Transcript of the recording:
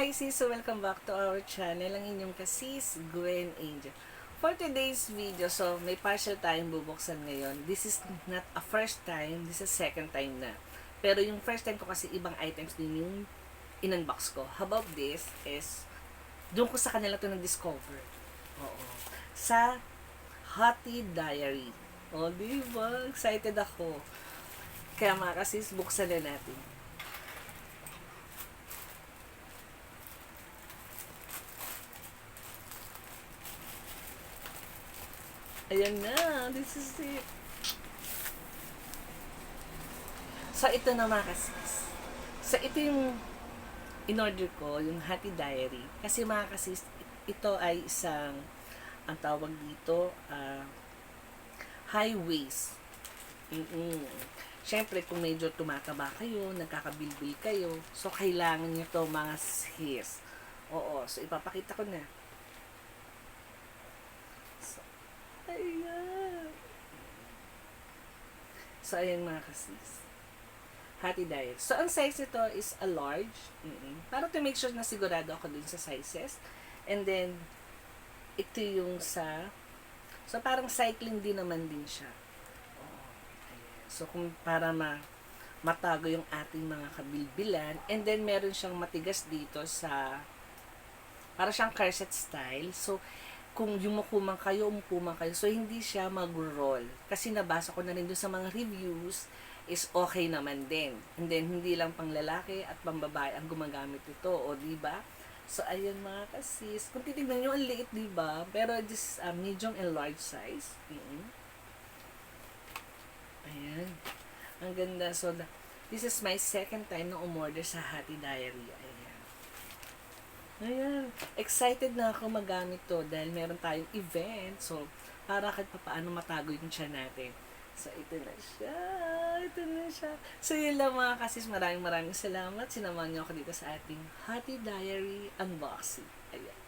Hi sis, so welcome back to our channel, ang inyong kasis, Gwen Angel. For today's video, so may parcel tayong bubuksan ngayon. This is not a first time, this is second time na. Pero yung first time ko kasi ibang items din yung in-unbox ko. How about this is, doon ko sa kanila to nag-discover. Oo. Sa Hati Diary. O, diba? Excited ako. Kaya mga kasis, buksan na natin. Ayan na, this is it. So, ito na mga kasis. So, ito yung in-order ko, yung Hati Diary. Kasi mga kasis, ito ay isang, ang tawag dito, high waist. Siyempre, kung medyo tumataba kayo, nagkakabilbil kayo, so kailangan nyo to mga sis. Oo, so ipapakita ko na. So, ayan. So, ayan mga kasis. Hati Diet. So, ang size nito is a large. Para to make sure na sigurado ako dun sa sizes. And then, ito yung sa, so parang cycling din naman din siya. Oh, so, kung para matago yung ating mga kabilbilan. And then, meron siyang matigas dito sa, para siyang corset style. So, kung umupo man kayo. So, hindi siya mag-roll. Kasi nabasa ko na rin doon sa mga reviews, is okay naman din. And then, hindi lang pang lalaki at pang babae ang gumagamit ito. O, diba? So, ayun mga kasis. Kung titignan nyo, ang liit, diba? Pero, this medium and large size. Ayan. Ang ganda. So, this is my second time na umorder sa Hati Diary. Ayan. Excited na ako magamit to dahil meron tayong event. So, para kahit paano matago yung tiyan natin. So, ito na siya. Ito na siya. So, yun lang mga kasis. Maraming salamat. Sinamahan niyo ako dito sa ating Hati Diary unboxing. Ayan.